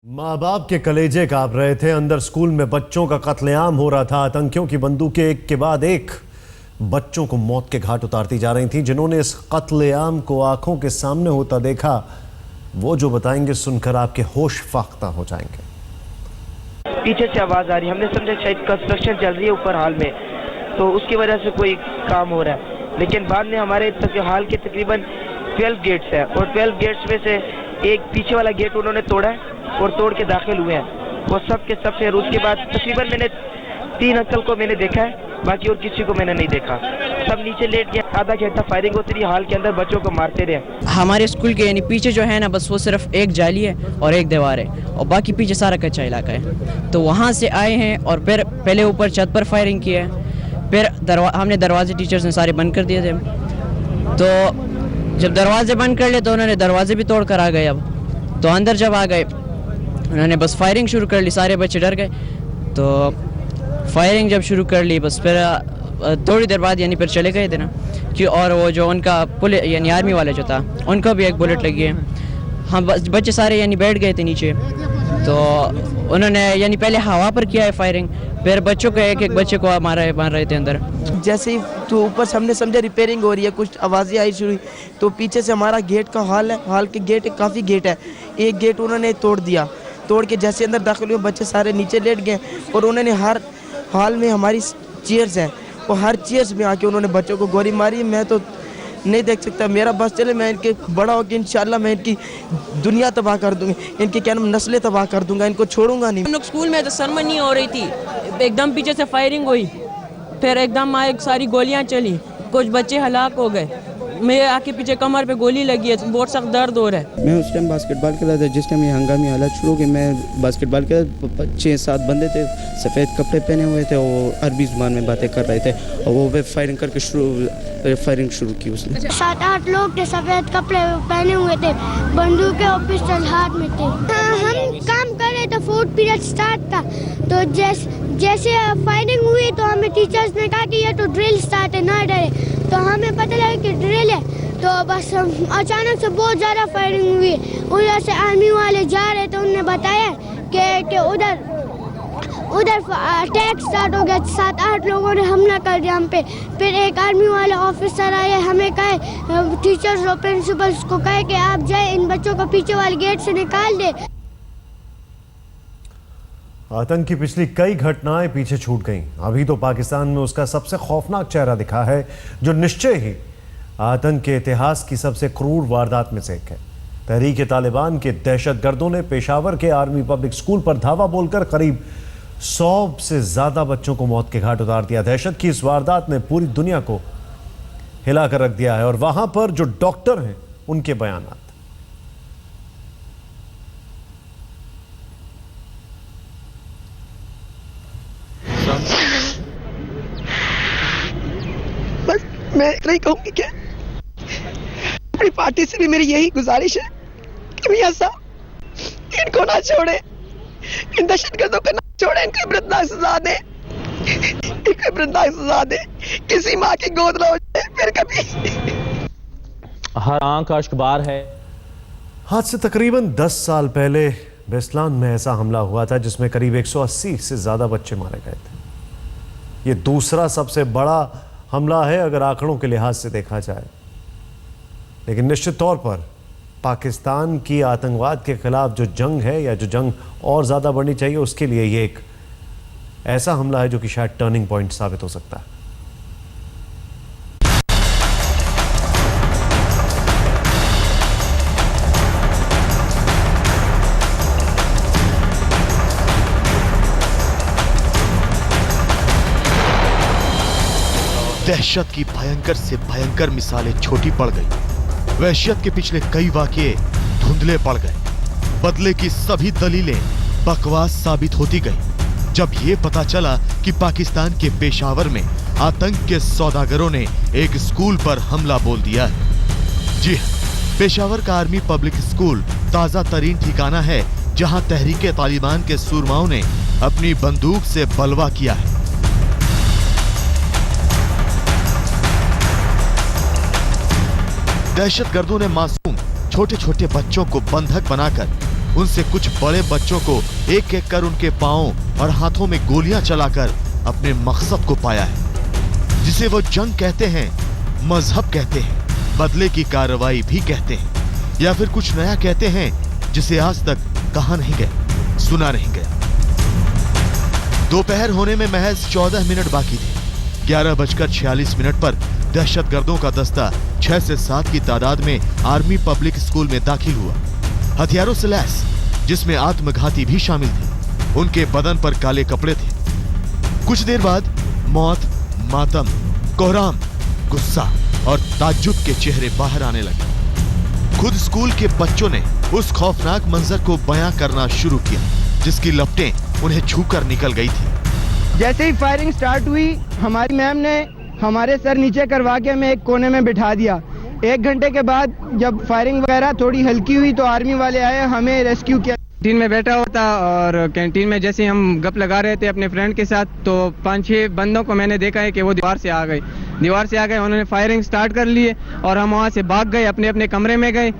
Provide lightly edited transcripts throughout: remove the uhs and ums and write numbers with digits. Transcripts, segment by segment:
माँ बाप के कलेजे कांप रहे थे। अंदर स्कूल में बच्चों का कत्लेआम हो रहा था। आतंकियों की बंदूकें एक के बाद एक बच्चों को मौत के घाट उतारती जा रही थी। जिन्होंने इस कत्लेआम को आंखों के सामने होता देखा, वो जो बताएंगे सुनकर आपके होश फाख्ता हो जाएंगे। पीछे से आवाज आ रही है, हमने समझा शायद कंस्ट्रक्शन चल रही है ऊपर हाल में, तो उसकी वजह से कोई काम हो रहा है। लेकिन बाद में हमारे हाल के तकरीबन 12 गेट्स है और 12 गेट्स में से एक पीछे वाला गेट उन्होंने तोड़ा है और तोड़ के दाखिल हुए हैं। वो सब के सब फिर उसके बाद तकरीबन मैंने 3 अंकल को मैंने देखा है, बाकी और किसी को मैंने नहीं देखा। सब नीचे लेट गए। आधा घंटा फायरिंग होती रही, हाल के अंदर बच्चों को मारते रहे। हमारे स्कूल के यानी पीछे जो है ना, बस वो सिर्फ एक जाली है और एक दीवार है और बाकी पीछे सारा कच्चा इलाका है। तो वहाँ से आए हैं और फिर पहले ऊपर छत पर फायरिंग की है, फिर हमने दरवाजे टीचर्स ने सारे बंद कर दिए थे। तो जब दरवाजे बंद कर लिए तो उन्होंने दरवाजे भी तोड़ कर आ गए। अब तो अंदर जब आ गए उन्होंने बस फायरिंग शुरू कर ली। सारे बच्चे डर गए। तो फायरिंग जब शुरू कर ली, बस फिर थोड़ी देर बाद यानी फिर चले गए थे ना कि, और वो जो उनका पुलिस यानी आर्मी वाला जो था उनको भी एक बुलेट लगी है। हम बच्चे सारे यानी बैठ गए थे नीचे। तो उन्होंने यानी पहले हवा पर किया है फायरिंग, फिर बच्चों को एक बच्चे को मार रहे थे अंदर। जैसे ही तो ऊपर से हमने समझा रिपेयरिंग हो रही है, कुछ आवाज़ें आई शुरू, तो पीछे से हमारा गेट का हाल है, हाल के गेट काफ़ी गेट है, एक गेट उन्होंने तोड़ दिया। तोड़ के जैसे अंदर दाखिल हुए बच्चे सारे नीचे लेट गए और उन्होंने हर हाल में हमारी चेयर्स हैं और हर चेयर्स में आके उन्होंने बच्चों को गोली मारी। मैं तो नहीं देख सकता, मेरा बस चले, मैं इनके बड़ा होकर इंशाल्लाह मैं इनकी दुनिया तबाह कर दूंगी, इनकी क्या नाम नस्लें तबाह कर दूंगा, इनको छोड़ूंगा नहीं। हम लोग स्कूल में तो सरमनी हो रही थी, एकदम पीछे से फायरिंग हुई, फिर एकदम आए सारी गोलियां चली, कुछ बच्चे हलाक हो गए। मेरे आके पीछे कमर पे गोली लगी है, बहुत सख्त दर्द हो रहा है। मैं उस टाइम बास्केटबॉल खेला था, जिस टाइम ये हंगामी हालत शुरू की। मैं बास्केटबॉल खेला, 6-7 बंदे थे, सफ़ेद कपड़े पहने हुए थे, वो अरबी ज़ुबान में बातें कर रहे थे और वो फायरिंग करके फायरिंग शुरू की उसने। 7-8 लोग थे, सफ़ेद कपड़े पहने हुए थे, बंदूकें और पिस्टल हाथ में थे। हम काम कर रहे थे, 4th पीरियड स्टार्ट था, तो जैसे फायरिंग हुई तो हमें टीचर्स ने कहा कि ये तो ड्रिल स्टार्ट है, ना डरे। तो हमें पता लगा कि ड्रिल है, तो बस अचानक से बहुत ज़्यादा फायरिंग हुई। उधर से आर्मी वाले जा रहे थे, उन्होंने बताया कि उधर अटैक स्टार्ट हो गया। 7-8 लोगों ने हमला कर दिया हम पे। फिर एक आर्मी वाले ऑफिसर आए, हमें कहे, टीचर्स और प्रिंसिपल्स को कहे कि आप जाए इन बच्चों को पीछे वाले गेट से निकाल दे। आतंक की पिछली कई घटनाएं पीछे छूट गईं। अभी तो पाकिस्तान में उसका सबसे खौफनाक चेहरा दिखा है, जो निश्चय ही आतंक के इतिहास की सबसे क्रूर वारदात में से एक है। तहरीक तालिबान के दहशतगर्दों ने पेशावर के आर्मी पब्लिक स्कूल पर धावा बोलकर करीब 100 से ज्यादा बच्चों को मौत के घाट उतार दिया। दहशत की इस वारदात ने पूरी दुनिया को हिलाकर रख दिया है। और वहां पर जो डॉक्टर हैं उनके बयान। बस मैं इतना ही कहूँगी कि अपनी पार्टी से भी मेरी यही गुजारिश है कि मियां साहब इनको ना छोड़े, इन दहशतगर्दों को ना छोड़े, इनको इबरतनाक सजा दे, इनको इबरतनाक सजा दे, किसी माँ की गोद ना हो जाए फिर कभी। हर आंख अश्कबार है। आज से तकरीबन 10 साल पहले बेस्लान में ऐसा हमला हुआ था जिसमें करीब 180 से ज्यादा बच्चे मारे गए थे। ये दूसरा सबसे बड़ा हमला है अगर आंकड़ों के लिहाज से देखा जाए। लेकिन निश्चित तौर पर पाकिस्तान की आतंकवाद के खिलाफ जो जंग है, या जो जंग और ज़्यादा बढ़नी चाहिए, उसके लिए ये एक ऐसा हमला है जो कि शायद टर्निंग पॉइंट साबित हो सकता है। दहशत की भयंकर से भयंकर मिसालें छोटी पड़ गई। वहशत के पिछले कई वाकये धुंधले पड़ गए। बदले की सभी दलीलें बकवास साबित होती गई जब ये पता चला कि पाकिस्तान के पेशावर में आतंक के सौदागरों ने एक स्कूल पर हमला बोल दिया है। जी हाँ, पेशावर का आर्मी पब्लिक स्कूल ताजा तरीन ठिकाना है जहां तहरीक तालिबान के सूरमाओं ने अपनी बंदूक से बलवा किया है। दहशतगर्दों ने मासूम छोटे छोटे बच्चों को बंधक बनाकर उनसे कुछ बड़े बच्चों को एक एक कर उनके पांवों और हाथों में गोलियां चलाकर अपने मकसद को पाया है, जिसे वो जंग कहते हैं, मजहब कहते हैं, बदले की कार्रवाई भी कहते हैं, या फिर कुछ नया कहते हैं जिसे आज तक कहा नहीं गया, सुना नहीं गया। दोपहर होने में महज 14 मिनट बाकी थे। 11:46 पर दहशतगर्दों का दस्ता 6 से 7 की तादाद में आर्मी पब्लिक स्कूल में दाखिल हुआ, हथियारों से लैस, जिसमें आत्मघाती भी शामिल थे। उनके बदन पर काले कपड़े थे। कुछ देर बाद मौत, मातम, कोहराम, गुस्सा और ताज्जुब के चेहरे बाहर आने लगे। खुद स्कूल के बच्चों ने उस खौफनाक मंजर को बयां करना शुरू किया, जिसकी लपटें उन्हें छूकर निकल गई थी। जैसे ही फायरिंग स्टार्ट हुई, हमारी मैम ने हमारे सर नीचे करवा के हमें एक कोने में बिठा दिया। 1 घंटे के बाद जब फायरिंग वगैरह थोड़ी हल्की हुई तो आर्मी वाले आए, हमें रेस्क्यू किया। कैंटीन में बैठा होता और कैंटीन में जैसे हम गप लगा रहे थे अपने फ्रेंड के साथ, तो 5-6 बंदों को मैंने देखा है कि वो दीवार से आ गए। उन्होंने फायरिंग स्टार्ट कर लिए और हम वहाँ से भाग गए, अपने अपने कमरे में गए।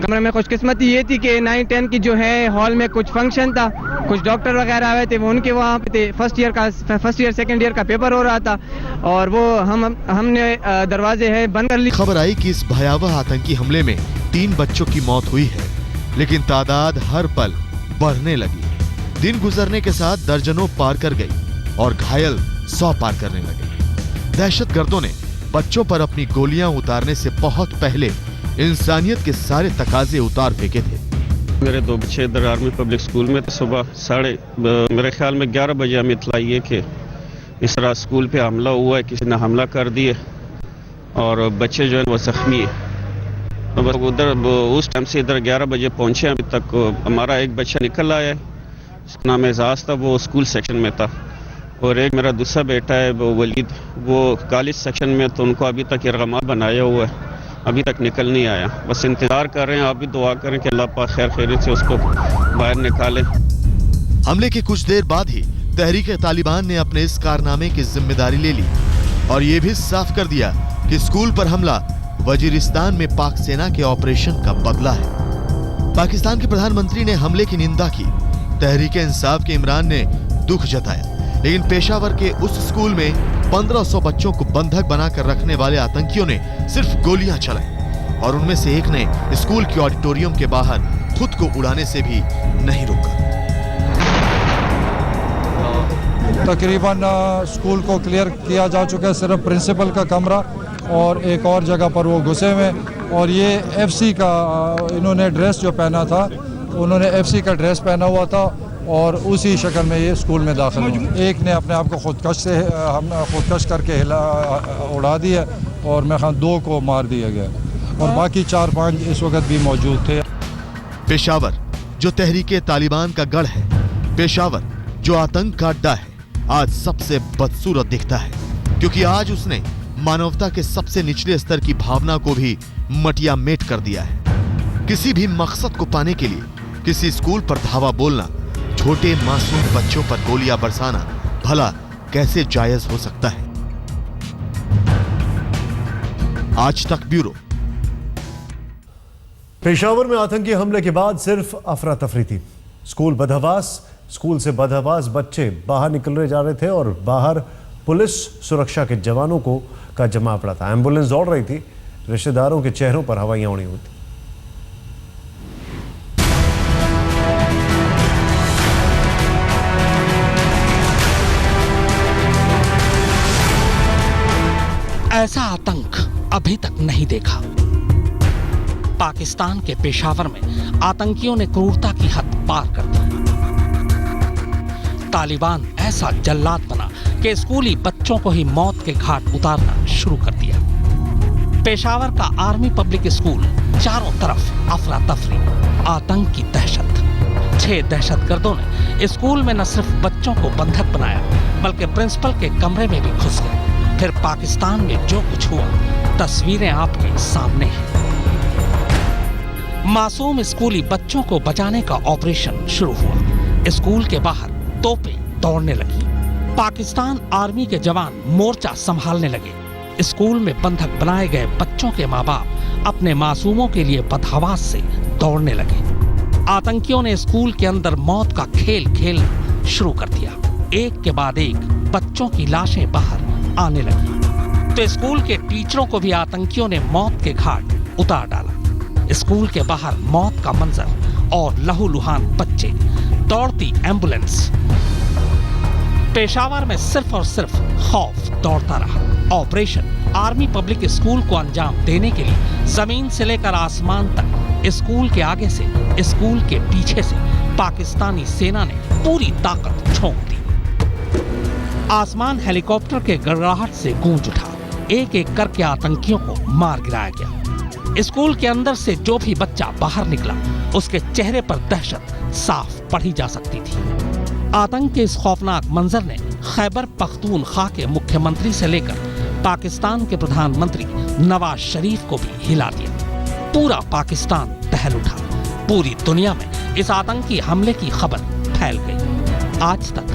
कमरे में खुशकिस्मती ये थी कि 9-10 की जो है हॉल में कुछ फंक्शन था, कुछ डॉक्टर वगैरह आए थे, वो उनके वहाँ पे थे। फर्स्ट ईयर सेकंड ईयर का पेपर हो रहा था और वो हमने दरवाजे है बंद कर ली। खबर आई कि इस भयावह आतंकी हमले में 3 बच्चों की मौत हुई है, लेकिन तादाद हर पल बढ़ने लगी। दिन गुजरने के साथ दर्जनों पार कर गई और घायल 100 पार करने लगे। दहशतगर्दों ने बच्चों पर अपनी गोलियां उतारने से बहुत पहले इंसानियत के सारे तकाजे उतार फेंके थे। मेरे 2 बच्चे इधर आर्मी पब्लिक स्कूल में थे। सुबह मेरे ख्याल में 11 बजे हमें इत्तला ये कि इस तरह स्कूल पे हमला हुआ है, किसी ने हमला कर दिए और बच्चे जो है वो जख्मी है। उधर उस टाइम से इधर 11 बजे पहुंचे। अभी तक हमारा एक बच्चा निकल आया है, उसका नाम एजाज था, वो स्कूल सेक्शन में था, और एक मेरा दूसरा बेटा है वो वलीद, वो कॉलेज सेक्शन में, तो उनको अभी तक इरगमा बनाया हुआ है, अभी तक निकल नहीं आया। बस इंतजार कर रहे हैं, आप भी दुआ करें कि अल्लाह पाक खैर खैरियत से उसको बाहर निकाले। हमले के कुछ देर बाद ही तहरीक तालिबान ने अपने इस कारनामे की जिम्मेदारी ले ली और ये भी साफ कर दिया कि स्कूल पर हमला वजीरिस्तान में पाक सेना के ऑपरेशन का बदला है। पाकिस्तान के प्रधानमंत्री ने हमले की निंदा की। तहरीक इंसाफ के इमरान ने दुख जताया, लेकिन पेशावर के उस स्कूल में 1500 बच्चों को बंधक बनाकर रखने वाले आतंकियों ने सिर्फ गोलियां चलाई और उनमें से एक ने स्कूल के ऑडिटोरियम के बाहर खुद को उड़ाने से भी नहीं रोका। तकरीबन स्कूल को क्लियर किया जा चुका है, सिर्फ प्रिंसिपल का कमरा और एक और जगह पर वो घुसे हुए। और ये एफसी का इन्होंने ड्रेस जो पहना था, उन्होंने एफसी का ड्रेस पहना हुआ था और उसी शक्ल में ये स्कूल में दाखिल हुए। एक ने अपने आप को खुदकश करके उड़ा दिया और मैं 2 को मार दिया गया और बाकी 4-5 इस वक्त भी मौजूद थे। पेशावर जो तहरीके तालिबान का गढ़ है, पेशावर जो आतंक का अड्डा है, आज सबसे बदसूरत दिखता है, क्योंकि आज उसने मानवता के सबसे निचले स्तर की भावना को भी मटिया मेट कर दिया है। किसी भी मकसद को पाने के लिए किसी स्कूल पर धावा बोलना, छोटे मासूम बच्चों पर गोलियां बरसाना भला कैसे जायज हो सकता है? आज तक ब्यूरो। पेशावर में आतंकी हमले के बाद सिर्फ अफरा तफरी थी। स्कूल से बदहवास बच्चे बाहर निकल जा रहे थे और बाहर पुलिस सुरक्षा के जवानों का जमा पड़ा था। एम्बुलेंस दौड़ रही थी, रिश्तेदारों के चेहरों पर हवाइयां उड़ी हुई थी। ऐसा आतंक अभी तक नहीं देखा। पाकिस्तान के पेशावर में आतंकियों ने क्रूरता की हद पार कर दी। तालिबान ऐसा जल्लाद बना कि स्कूली बच्चों को ही मौत के घाट उतारना शुरू कर दिया। पेशावर का आर्मी पब्लिक स्कूल, चारों तरफ अफरा तफरी, आतंक की दहशत। 6 दहशतगर्दों ने स्कूल में न सिर्फ बच्चों को बंधक बनाया, बल्कि प्रिंसिपल के कमरे में भी घुस गए। फिर पाकिस्तान में जो कुछ हुआ, तस्वीरें आपके सामने हैं। मासूम स्कूली बच्चों को बचाने का ऑपरेशन शुरू हुआ। स्कूल के बाहर तोपें दौड़ने लगी। पाकिस्तान आर्मी के जवान मोर्चा संभालने लगे। स्कूल में बंधक बनाए गए बच्चों के माँ बाप अपने मासूमों के लिए बदहवास से दौड़ने लगे। आतंकियों ने स्कूल के अंदर मौत का खेल खेलना शुरू कर दिया। एक के बाद एक बच्चों की लाशें बाहर आने लगी तो स्कूल के टीचरों को भी आतंकियों ने मौत के घाट उतार डाला। स्कूल के बाहर मौत का मंजर और लहूलुहान बच्चे, दौड़ती एम्बुलेंस। पेशावर में सिर्फ और सिर्फ खौफ दौड़ता रहा। ऑपरेशन आर्मी पब्लिक स्कूल को अंजाम देने के लिए जमीन से लेकर आसमान तक, स्कूल के आगे से, स्कूल के पीछे से पाकिस्तानी सेना ने पूरी ताकत झोंक दी। आसमान हेलीकॉप्टर के गड़गड़ाहट से गूंज उठा। एक एक करके आतंकियों को मार गिराया गया। स्कूल के अंदर से जो भी बच्चा बाहर निकला, उसके चेहरे पर दहशत साफ पढ़ी जा सकती थी। आतंक के इस खौफनाक मंजर ने खैबर पख्तूनख्वा के मुख्यमंत्री से लेकर पाकिस्तान के प्रधानमंत्री नवाज शरीफ को भी हिला दिया। पूरा पाकिस्तान दहल उठा। पूरी दुनिया में इस आतंकी हमले की खबर फैल गई। आज तक